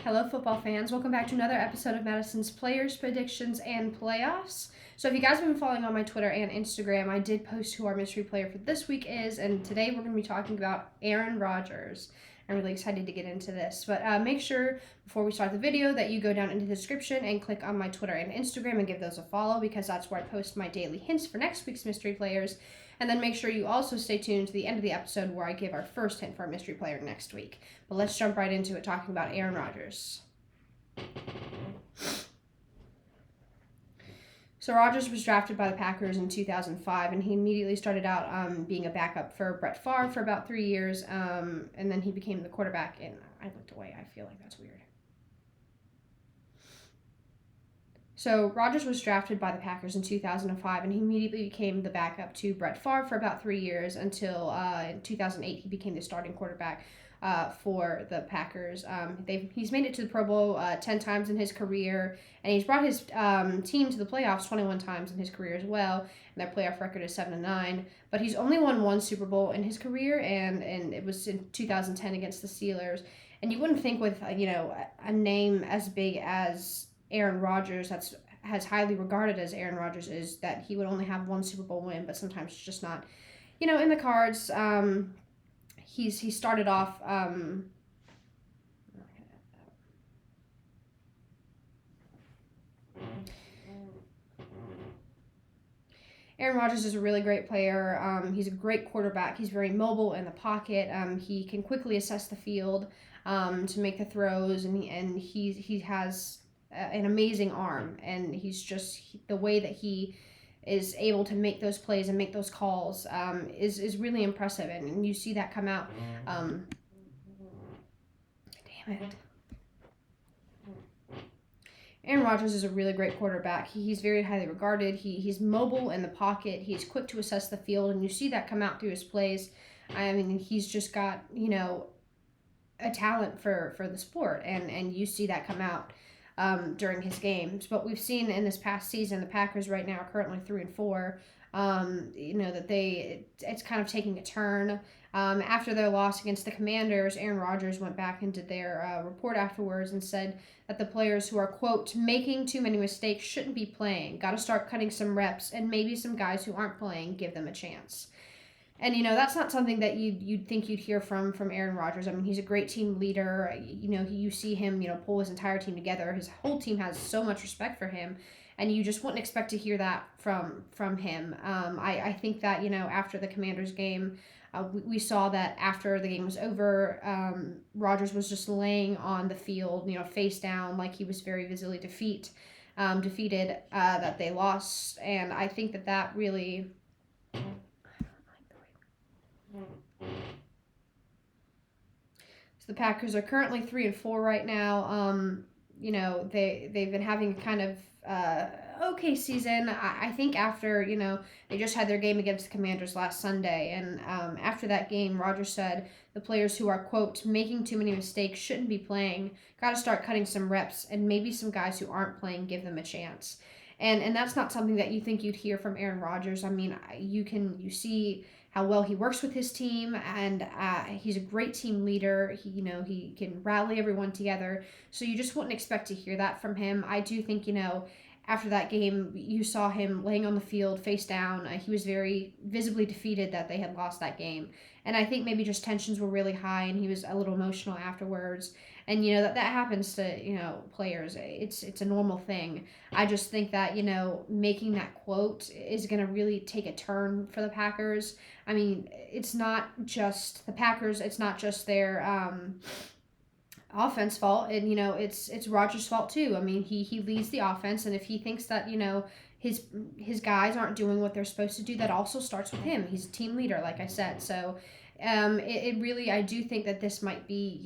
Hello, football fans. Welcome back to another episode of Madison's Players, Predictions, and Playoffs. So if you guys have been following on my Twitter and Instagram, I did post who our mystery player for this week is, and today we're going to be talking about Aaron Rodgers. I'm really excited to get into this, but make sure before we start the video that you go down into the description and click on my Twitter and Instagram and give those a follow, because that's where I post my daily hints for next week's mystery players. And then make sure you also stay tuned to the end of the episode where I give our first hint for our mystery player next week. But let's jump right into it, talking about Aaron Rodgers. So Rodgers was drafted by the Packers in 2005, and he immediately started out being a backup for Brett Favre for about 3 years, and then he became the quarterback. And I looked away. I feel like that's weird. So Rodgers was drafted by the Packers in 2005, and he immediately became the backup to Brett Favre for about 3 years until in 2008 he became the starting quarterback for the Packers. He's made it to the Pro Bowl 10 times in his career, and he's brought his team to the playoffs 21 times in his career as well, and their playoff record is 7-9. But he's only won one Super Bowl in his career, and it was in 2010 against the Steelers. And you wouldn't think with a name as big as Aaron Rodgers, that's as highly regarded as Aaron Rodgers is, that he would only have one Super Bowl win, but sometimes it's just not, in the cards. He started off. Aaron Rodgers is a really great player. He's a great quarterback. He's very mobile in the pocket. He can quickly assess the field to make the throws, and he has an amazing arm, and the way that he is able to make those plays and make those calls is really impressive, and you see that come out. Damn it. Aaron Rodgers is a really great quarterback. He's very highly regarded. He's mobile in the pocket. He's quick to assess the field, and you see that come out through his plays. I mean, he's just got, a talent for the sport, and you see that come out during his games. But we've seen in this past season, the Packers right now are currently 3-4. That it's kind of taking a turn. After their loss against the Commanders, Aaron Rodgers went back and did their report afterwards and said that the players who are, quote, making too many mistakes shouldn't be playing. Got to start cutting some reps, and maybe some guys who aren't playing, give them a chance. And, that's not something that you'd think you'd hear from Aaron Rodgers. I mean, he's a great team leader. You see him, pull his entire team together. His whole team has so much respect for him, and you just wouldn't expect to hear that from him. I think that, after the Commanders game, we saw that after the game was over, Rodgers was just laying on the field, face down, like he was very visibly defeated that they lost. And I think that really... So the Packers are currently 3-4 right now. They've been having kind of okay season. I think after they just had their game against the Commanders last Sunday, and after that game, Rodgers said the players who are, quote, making too many mistakes shouldn't be playing. Got to start cutting some reps, and maybe some guys who aren't playing, give them a chance. And that's not something that you think you'd hear from Aaron Rodgers. I mean, you see how well he works with his team, and he's a great team leader. He can rally everyone together. So you just wouldn't expect to hear that from him. I do think, after that game, you saw him laying on the field face down. He was very visibly defeated that they had lost that game. And I think maybe just tensions were really high, and he was a little emotional afterwards. And, that happens to, players. It's a normal thing. I just think that, making that quote is going to really take a turn for the Packers. I mean, it's not just the Packers. It's not just their offense fault. And, it's Rodgers' fault, too. I mean, he leads the offense. And if he thinks that, his guys aren't doing what they're supposed to do, that also starts with him. He's a team leader, like I said. So it really, I do think that this might be,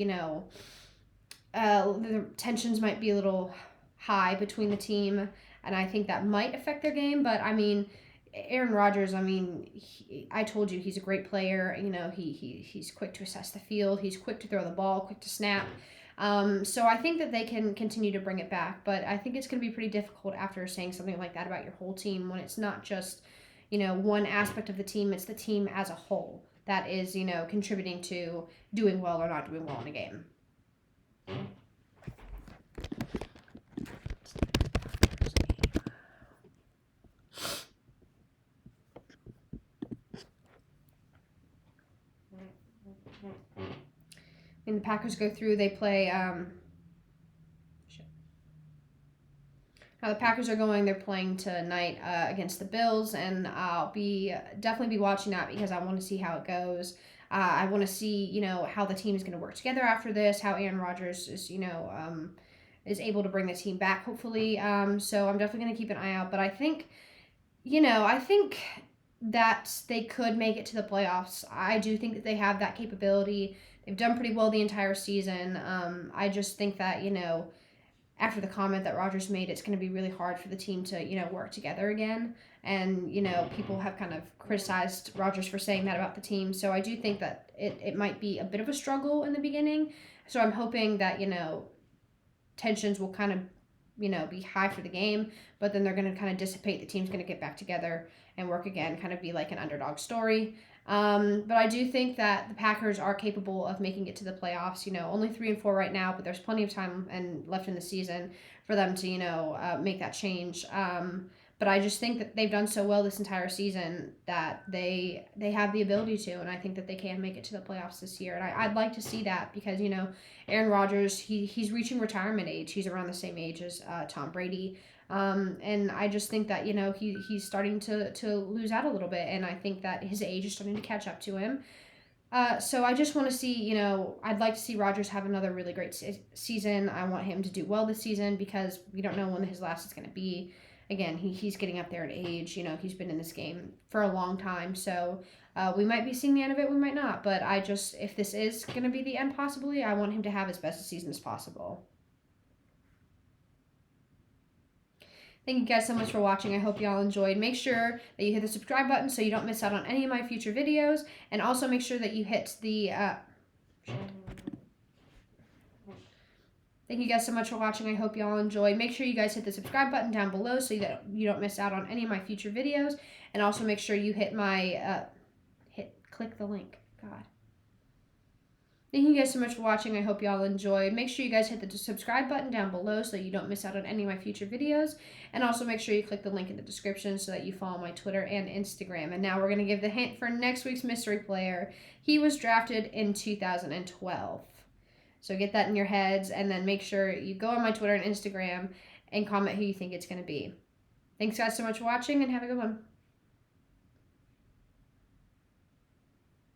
the tensions might be a little high between the team, and I think that might affect their game. But I mean, Aaron Rodgers, I told you, he's a great player. He's quick to assess the field. He's quick to throw the ball, quick to snap. So I think that they can continue to bring it back, but I think it's going to be pretty difficult after saying something like that about your whole team, when it's not just, one aspect of the team, it's the team as a whole that is, contributing to doing well or not doing well in a game. When the Packers go through, they play. Now the Packers are going. They're playing tonight against the Bills, and I'll definitely be watching that because I want to see how it goes. I want to see how the team is going to work together after this. How Aaron Rodgers is able to bring the team back, hopefully. So I'm definitely going to keep an eye out. But I think that they could make it to the playoffs. I do think that they have that capability. They've done pretty well the entire season. I just think that after the comment that Rodgers made, it's going to be really hard for the team to work together again. And people have kind of criticized Rodgers for saying that about the team. So I do think that it might be a bit of a struggle in the beginning. So I'm hoping that tensions will kind of be high for the game, but then they're going to kind of dissipate. The team's going to get back together and work again, kind of be like an underdog story. But I do think that the Packers are capable of making it to the playoffs. Only 3-4 right now, but there's plenty of time and left in the season for them to make that change. But I just think that they've done so well this entire season that they have the ability to, and I think that they can make it to the playoffs this year. And I'd like to see that because Aaron Rodgers, he's reaching retirement age. He's around the same age as Tom Brady. And I just think that he's starting to lose out a little bit, and I think that his age is starting to catch up to him. So I just want to see, I'd like to see Rodgers have another really great season. I want him to do well this season because we don't know when his last is going to be. Again, he's getting up there in age. He's been in this game for a long time. So we might be seeing the end of it, we might not. But if this is going to be the end possibly, I want him to have as best a season as possible. Thank you guys so much for watching. I hope y'all enjoyed. Make sure that you hit the subscribe button so you don't miss out on any of my future videos. And also make sure that you hit the... Thank you guys so much for watching. I hope y'all enjoyed. Make sure you guys hit the subscribe button down below so that you don't miss out on any of my future videos. And also make sure you hit my... click the link. God. Thank you guys so much for watching. I hope y'all enjoyed. Make sure you guys hit the subscribe button down below so you don't miss out on any of my future videos. And also make sure you click the link in the description so that you follow my Twitter and Instagram. And now we're going to give the hint for next week's mystery player. He was drafted in 2012. So get that in your heads, and then make sure you go on my Twitter and Instagram and comment who you think it's going to be. Thanks guys so much for watching, and have a good one.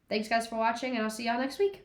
Thanks guys for watching, and I'll see y'all next week.